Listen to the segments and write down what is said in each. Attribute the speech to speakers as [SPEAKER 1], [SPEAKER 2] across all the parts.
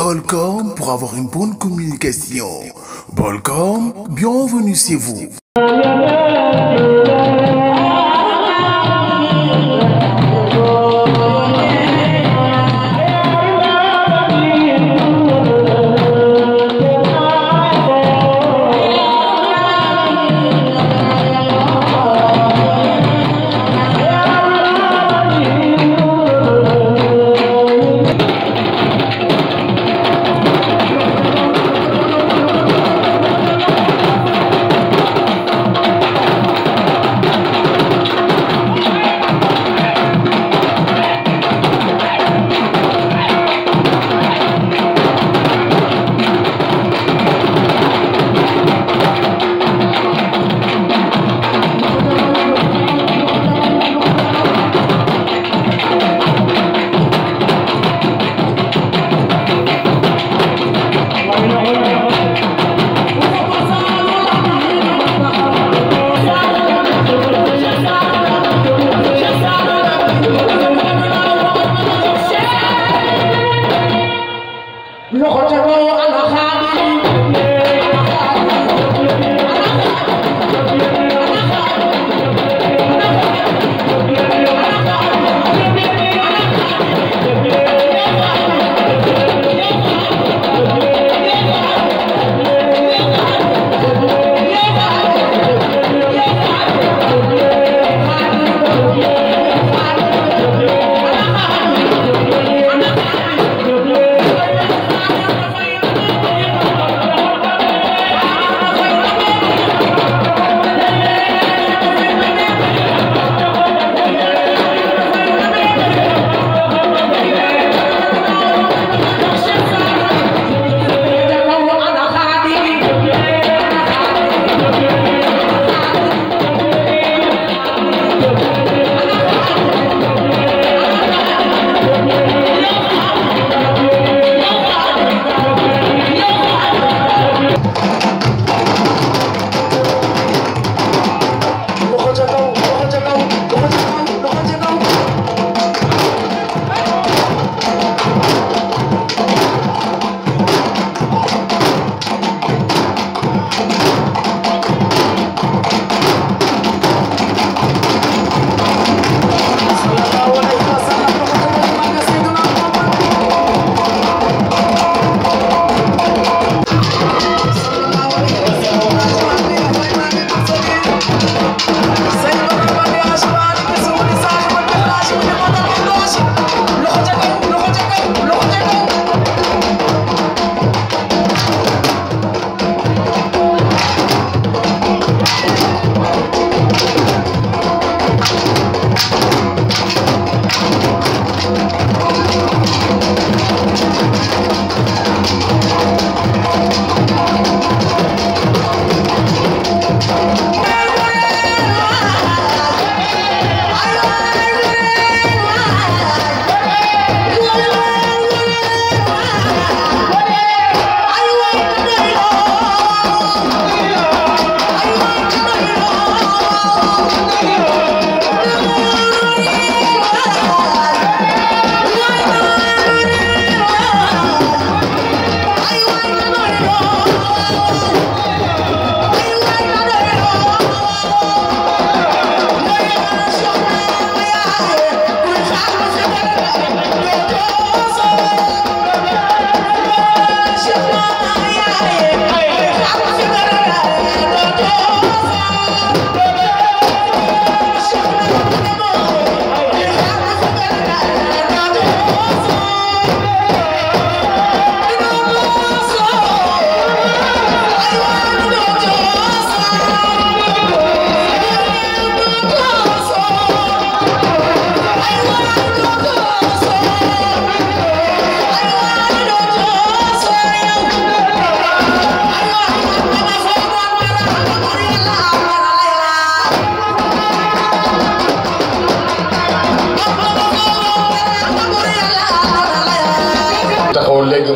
[SPEAKER 1] Bolcom pour avoir une bonne communication. Bolcom, bienvenue chez vous.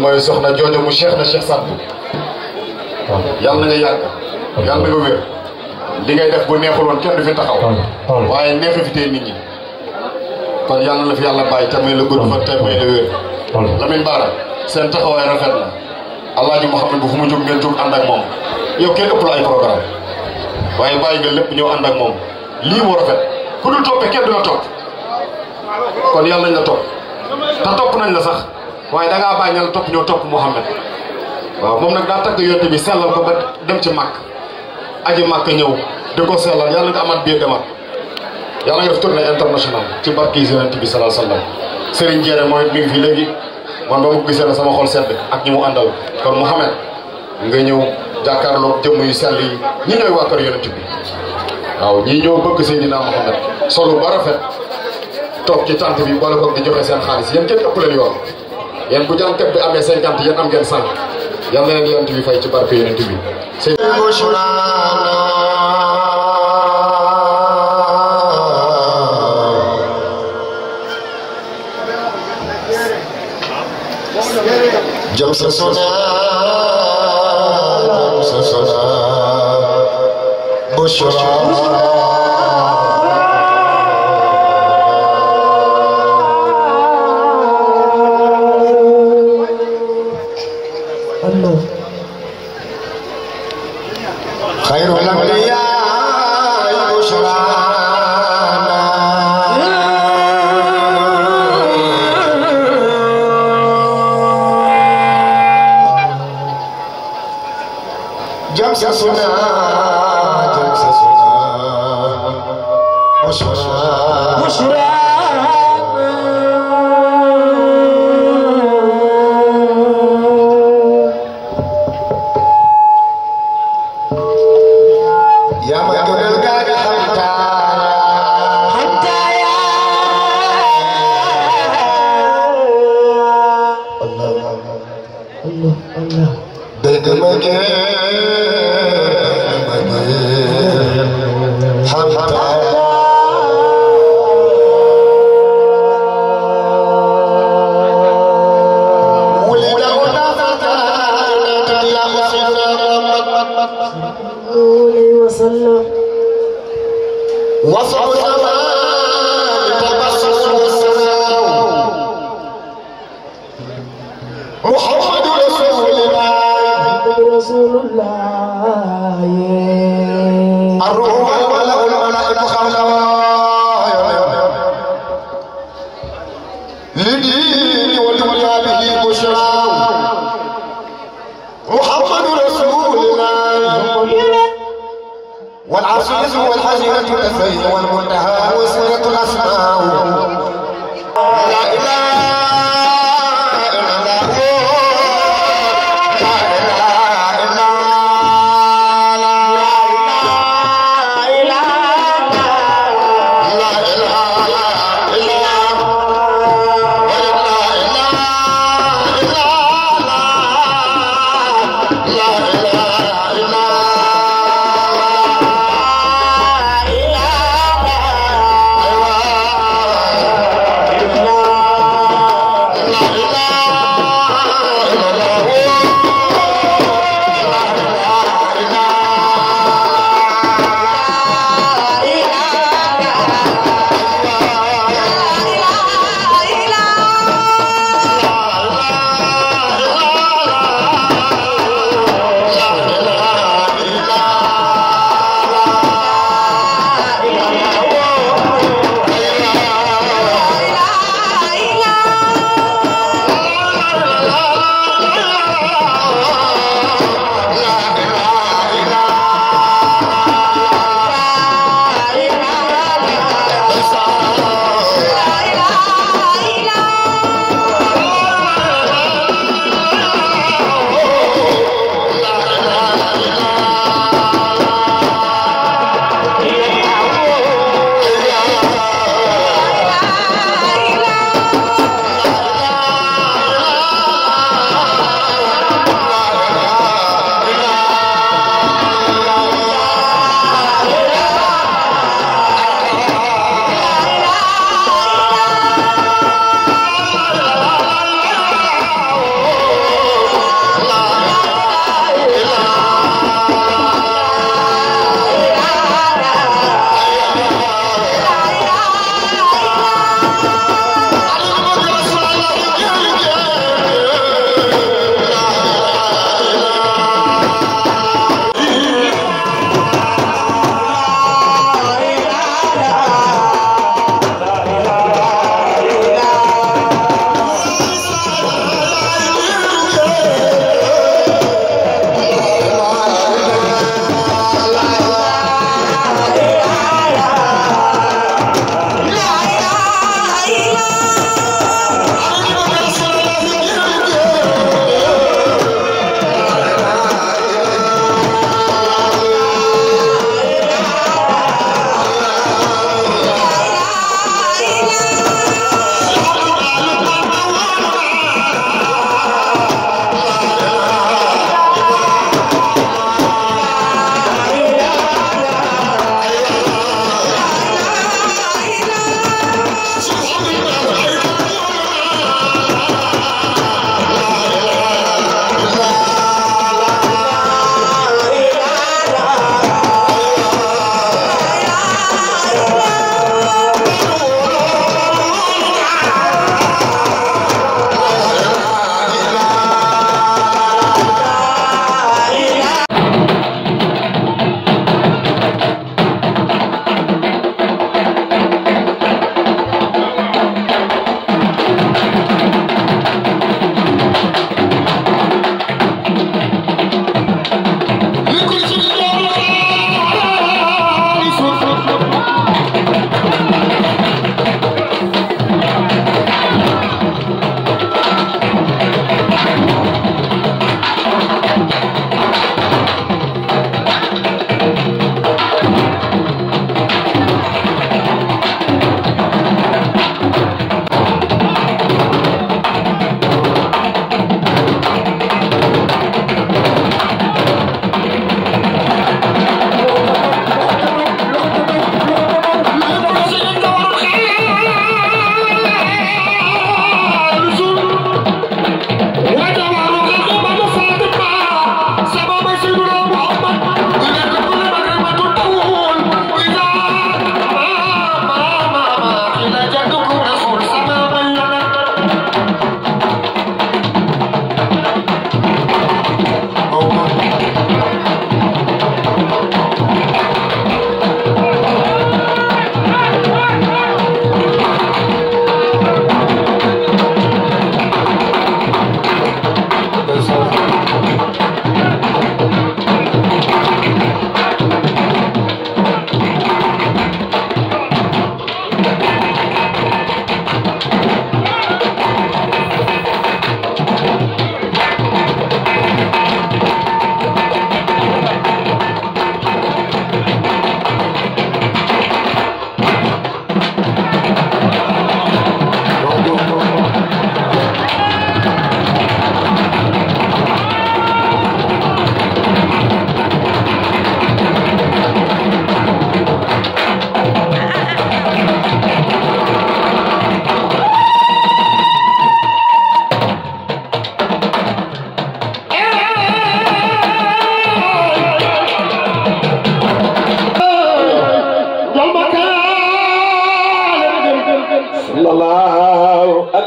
[SPEAKER 2] mooy soxna joojo mu Cheikh na Cheikh Sadou yàlla na nga yàgg yàlla na nga wér li ngay def bu neexul woon kenn du fi taxaw waaye neex fi tey nit ñi kon yàlla na la fi yàlla bàyyi te may la gudd fan te may la wér Lamine Bara seen taxawaay rafet na Alaaji Mouhamed bu fu mu jóg ngeen jóg ànd ak moom yow kenn ëpp la ay programme waaye bàyyi nga lépp ñëw ànd ak moom lii moo rafet ku dul toppee kenn du la topp kon yàlla nañ la topp te topp nañ la sax waaye da ngaa bàyyi ña la topp ñëw topp Mouhamed waaw moom nag daa tagg yonent bi sellal ko ba dem ci màkk aji màkk ñëw di ko sellal yàlla nga amat biir demat yàlla nga def tournée international ci barke yonent bi sallallahu alayhi wasallam Serigne Diéré mooy mi ngi fi léegi man ba ma ko gisee na sama xol sedd ak ñi mu àndal kon Mouhamed nga ñëw jàkkaarloo jëmm yu sell yi ñi ñooy waa kër yonent bi waaw ñii ñoo bëgg Seydina Mouhamed solo ba rafet toog ci tànt bi boole ko di joxe seen xaalis yéen kenn ëpp leen yoon yéen bu jànkat bi amee 50 yéen am ngeen 100 yal na leen yonent bi fay ci barke yonent bi
[SPEAKER 3] jam sa sona bushra خير الأنبياء بشرانا جمس سنا بشرانا والعصيز والحزينة الأثرية والمنتهى وسيلة الأسماء لا إله إلا الله لا إله إلا Allah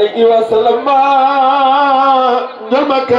[SPEAKER 4] عليه وسلم جمك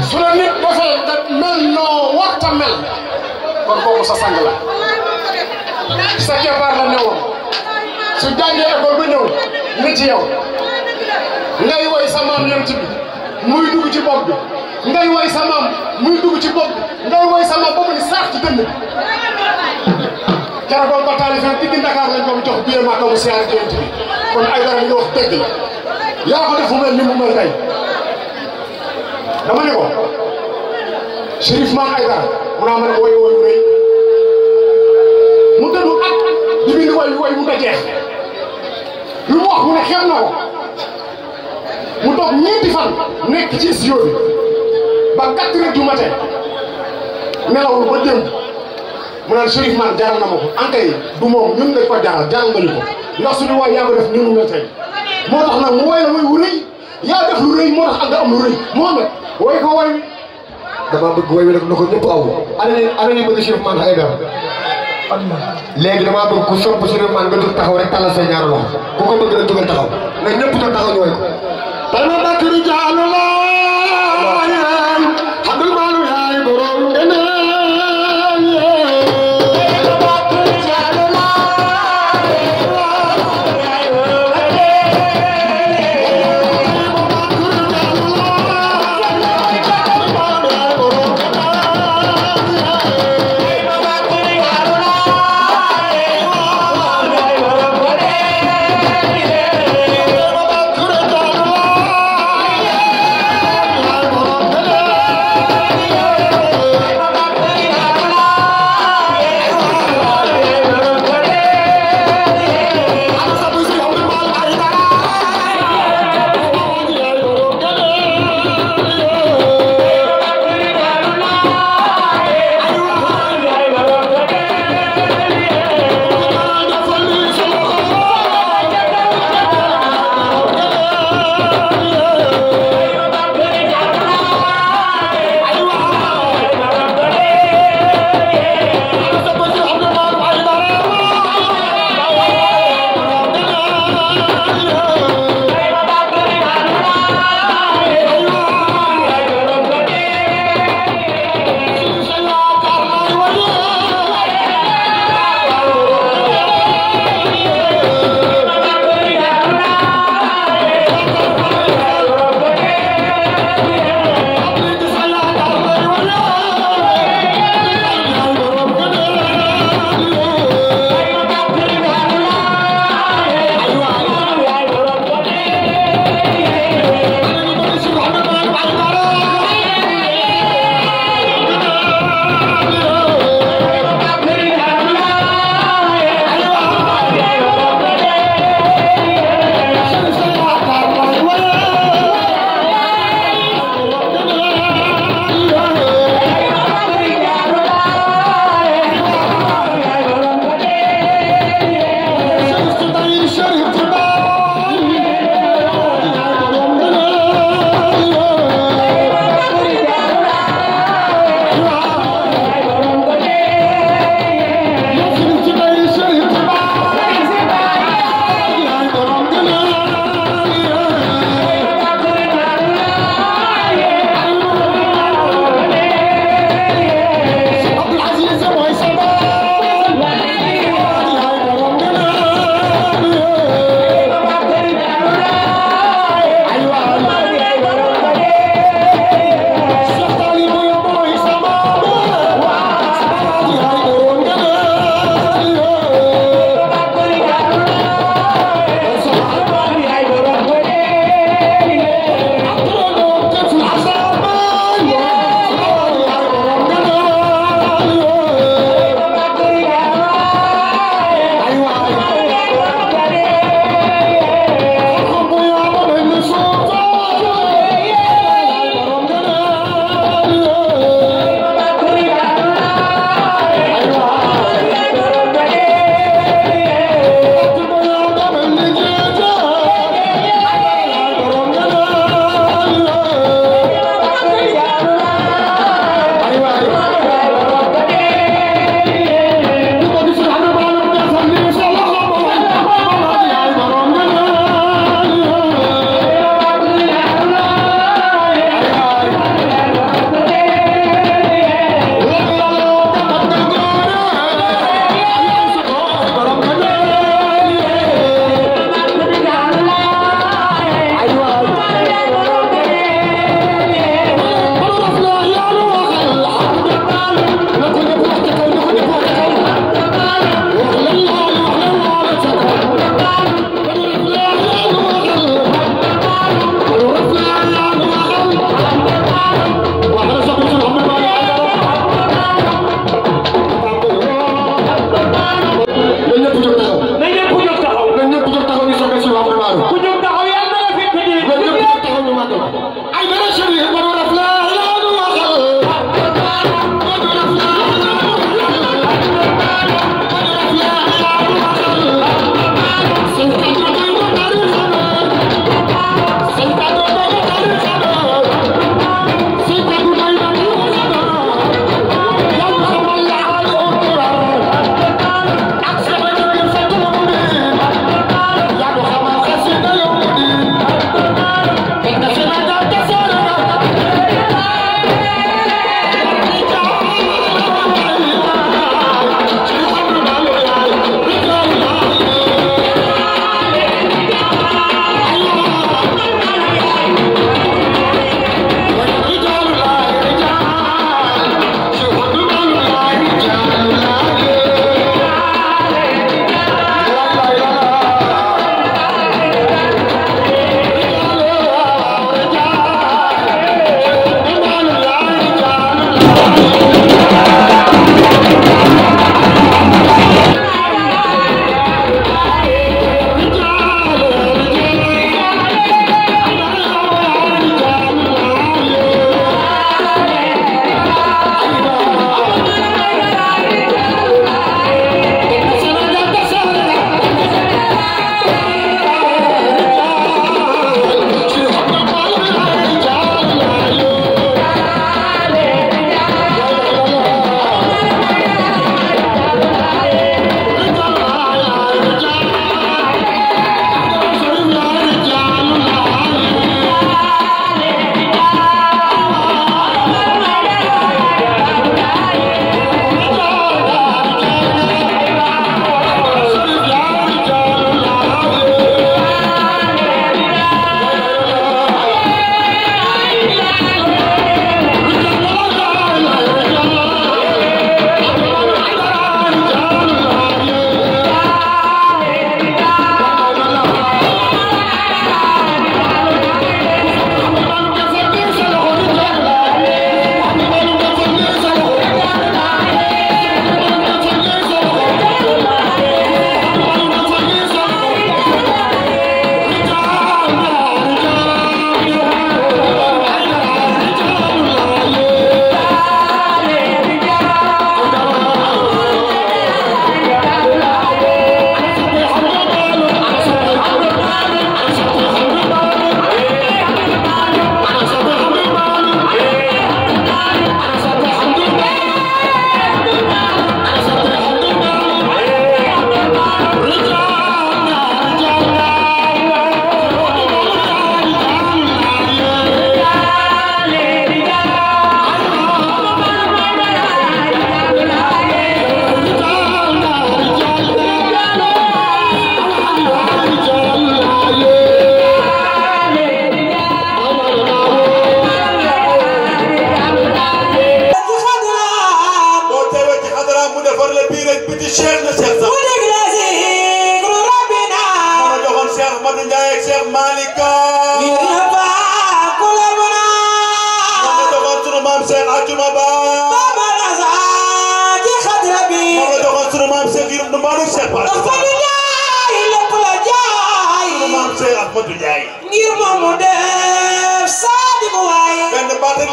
[SPEAKER 4] su la nit defee nga mel noo warta mel kon kooku sa sang la sa keppaar la newoon su jàngee école ba ñëw ne ci yow ngay woy sa maam yem ci bi muy dugg ci bopp bi ngay woy sa maam muy dugg ci bopp bi ngay woy sa maam ba mu ni saax ci dënn bi keroog doon ba taalifee digg Ndakaar lañ ko jox biir Màkka mu siyaare ci bi kon ay dara li nga wax dëgg la yaa ko def mu mel ni mu mel tey dama ne ko Chérif Mame Aïdara mu naa ma ne ko woy woy rëy mu dëddu at di bind woy mu ko jeex lu mu wax mu ne xeeb na ko mu toog ñeenti fan nekk ci studio bi ba 4 heures du matin nelawul ba démb mu naan Chérif man jaral na ma ko ankay du moom ñun nga ko jaral nga ñu ko ndax suñu waay yaa ko def ñun nga tey moo tax nag mu woy la woy wu rëy yaa def lu rëy moo tax ak nga am lu rëy moo nag woy ko woy wi dama bëgg woy wi rek na ko ñëpp aw ana ñu bëgg Chérif Mame Aïdara léegi damaa bëgg ku sopp Chérif Mame nga dugg taxaw rek talal say ñaari loxo ku ko bëgg rek dugal taxaw na ñëpp doon taxaw ñu woy ko dama bakri jaalu laayeen xadul maalu yaay borom ngene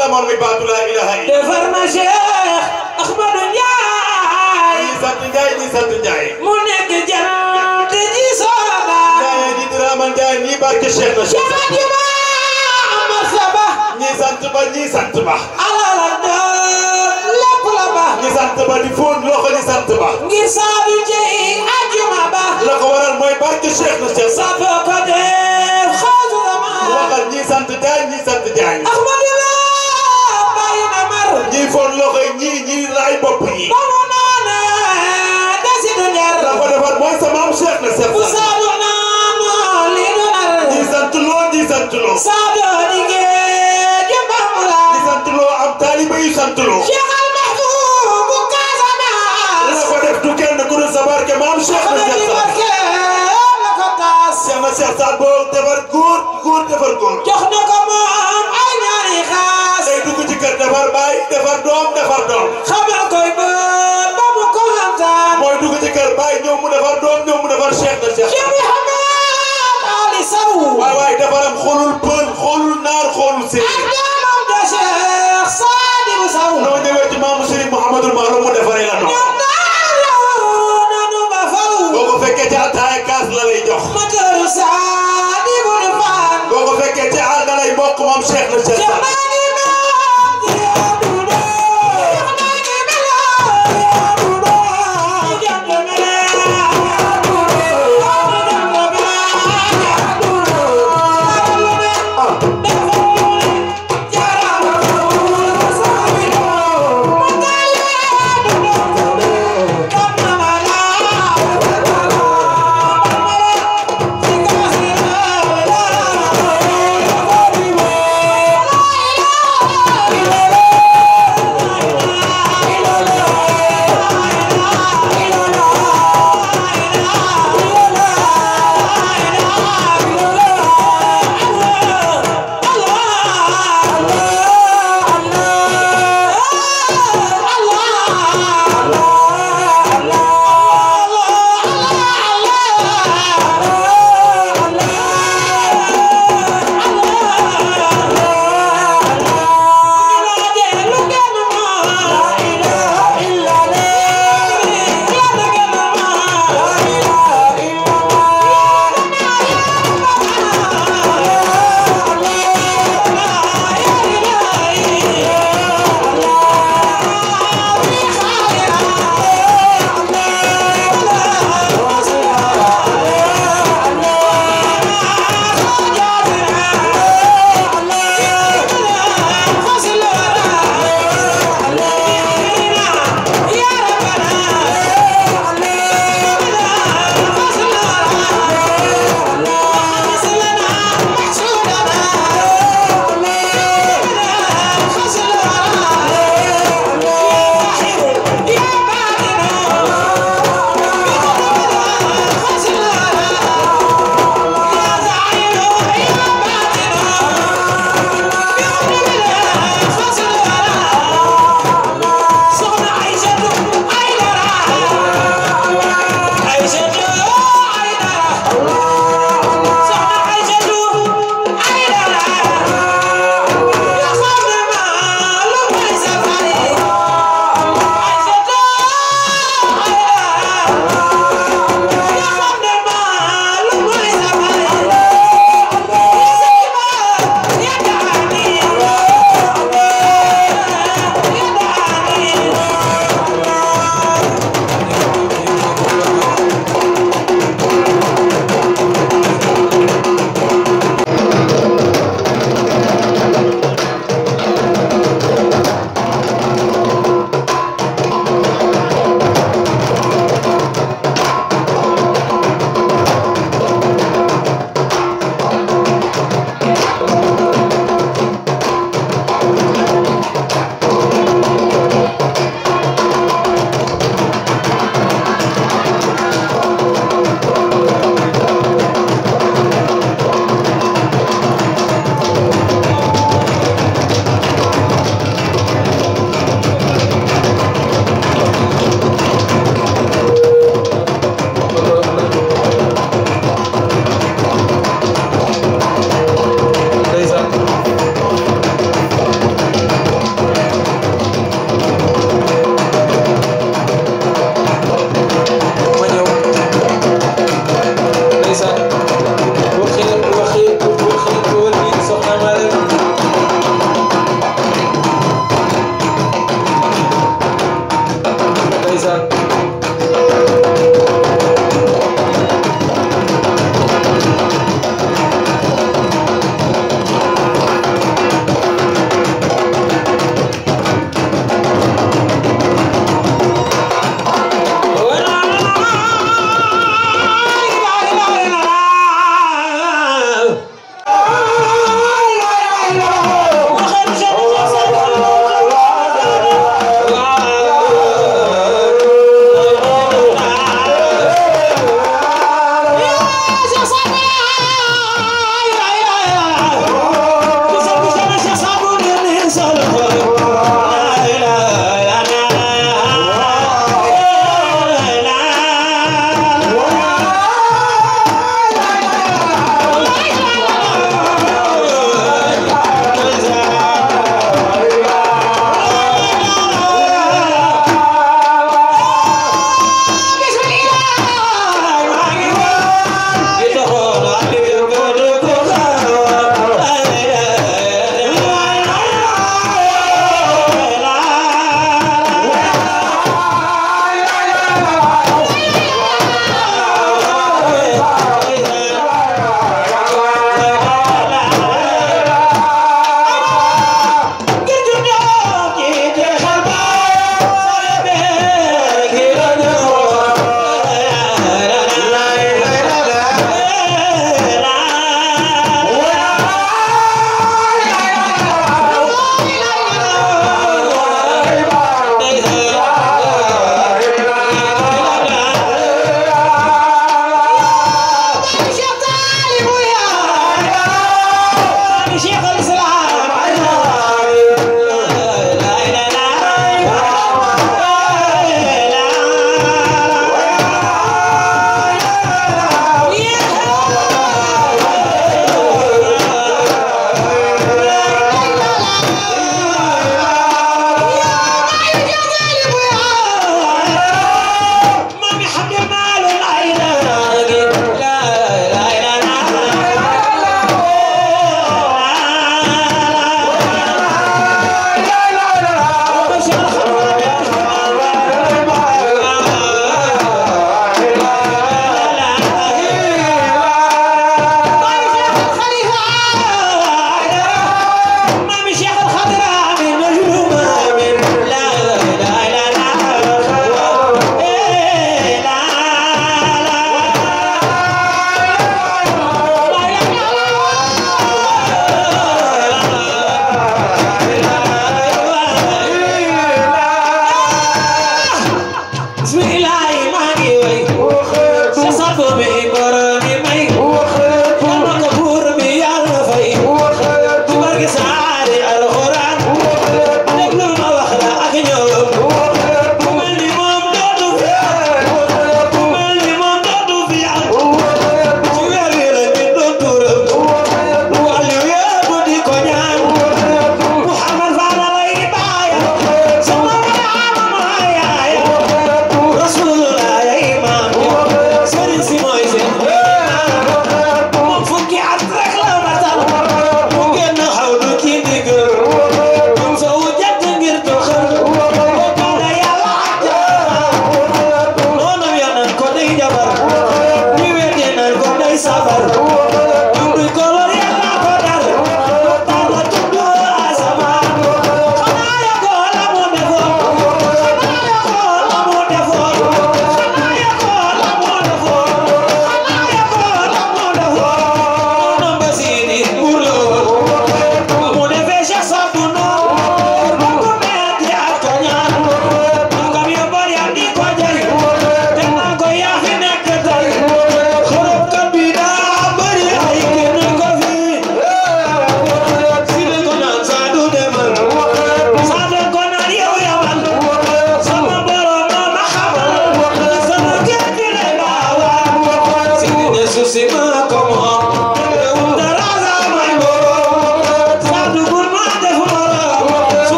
[SPEAKER 2] la moon mi baatu laa ilaha illa
[SPEAKER 5] defar na Cheikh Ahmadou Ndiaye
[SPEAKER 2] ñi sant Ndiaye ñi sant Ndiaye
[SPEAKER 5] mu nekk jant ji sooda
[SPEAKER 2] Ndiaye di Dramane Ndiaye ñi barke Cheikh na Cheikh ñi sant ba ñi sant ba
[SPEAKER 5] alala doon lépp la ba
[SPEAKER 2] ñi sant ba di fóon loxo ñi sant ba
[SPEAKER 5] ngir saadu jëy ajuma ba
[SPEAKER 2] la ko waral mooy barke Cheikh na Cheikh
[SPEAKER 5] sa ko def xaaju dama
[SPEAKER 2] waxal ñi sant Ndiaye ñi sant Ndiaye
[SPEAKER 5] Ahmadou la bàyyi na mar
[SPEAKER 2] ñi fóon loxo yi ñi raay bopp yi
[SPEAKER 5] ba mu naane desitu njar
[SPEAKER 2] la ko defar mooy sa maam Cheikh na Cheikh
[SPEAKER 5] bu saadu naano li du nar
[SPEAKER 2] ñi sant loo ñi sant loo
[SPEAKER 5] saadu liggéey ju bambula
[SPEAKER 2] ñi sant loo am taaliba yu sant loo
[SPEAKER 5] Cheikh Al Mahfouz bu Casamance
[SPEAKER 2] la ko def du kenn ku dul sa barke maam Cheikh na Cheikh
[SPEAKER 5] la ko taas
[SPEAKER 2] Cheikh na Cheikh Saad boo defar góor defar góor
[SPEAKER 5] jox na ko moom ay ñaari xaas
[SPEAKER 2] day dugg ci kër defar baay defar doom
[SPEAKER 5] xamal koy bët ba mu ko lantaan
[SPEAKER 2] mooy dugg ci kër baay ñëw mu defar doom ñëw mu defar Cheikh na Cheikh
[SPEAKER 5] Cheikh Mouhamed Ali Sow
[SPEAKER 2] waay defaram xoolul pël xoolul naar xoolul
[SPEAKER 5] ak
[SPEAKER 2] séeréer
[SPEAKER 5] doomam de Cheikh Sadibou Sow
[SPEAKER 2] noo ñëwee ci maamu Serigne Mouhamadou Maaloum mu defaree la noonu
[SPEAKER 5] ñoom daal nanu ma faw
[SPEAKER 2] boo ko fekkee ci ataaya kaas la lay jox
[SPEAKER 5] moteur Sadibou di fan
[SPEAKER 2] boo ko fekkee ci àll da lay bokk moom Cheikh na Cheikh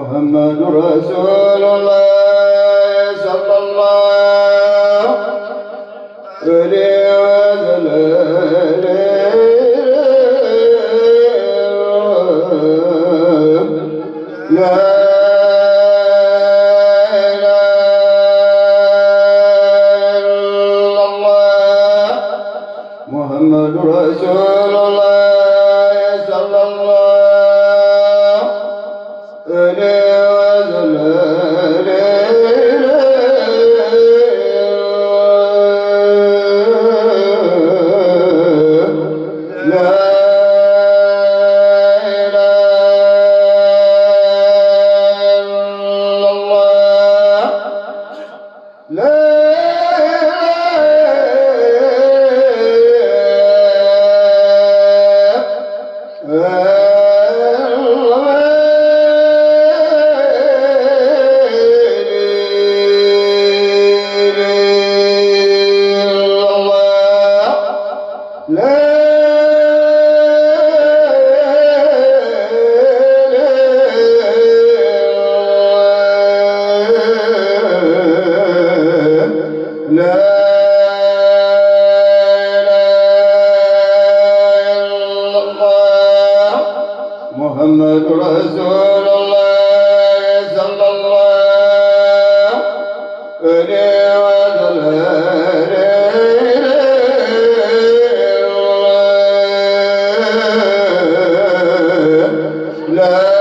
[SPEAKER 3] محمد رسول الله صلى الله عليه وسلم لا محمد رسول الله صلى الله عليه وسلم لا إله إلا الله لا محمد رسول الله صلى الله عليه وسلم لا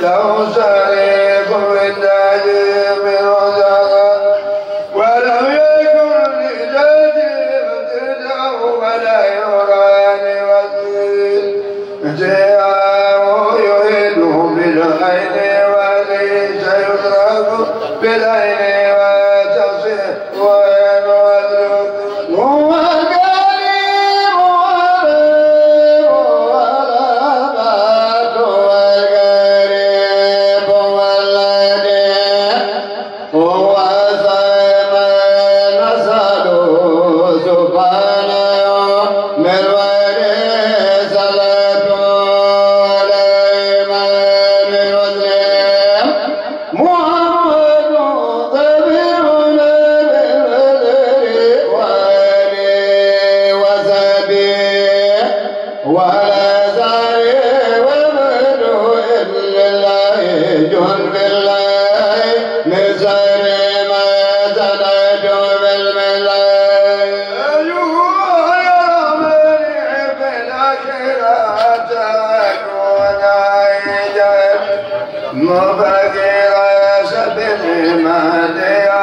[SPEAKER 3] له شريك بالنجم ولم يكن لذاته ابتداء ولا يراني وزير جاءه يهده بالعين وليس يدرك بالعين وتصير وين وادرك هو الكريم والرب والغريب والذي هو سيما نسأله سبحانه من وراء صلاة عليه من وزنه محمد طبيبنا بالبدر وآله وصحبه وعلى زاره ومنه إلا الله جند الله من شر ما تنجو بالملاك أيها يا منيع بالآخرة تكون عيدا مفكر سبيل مهدي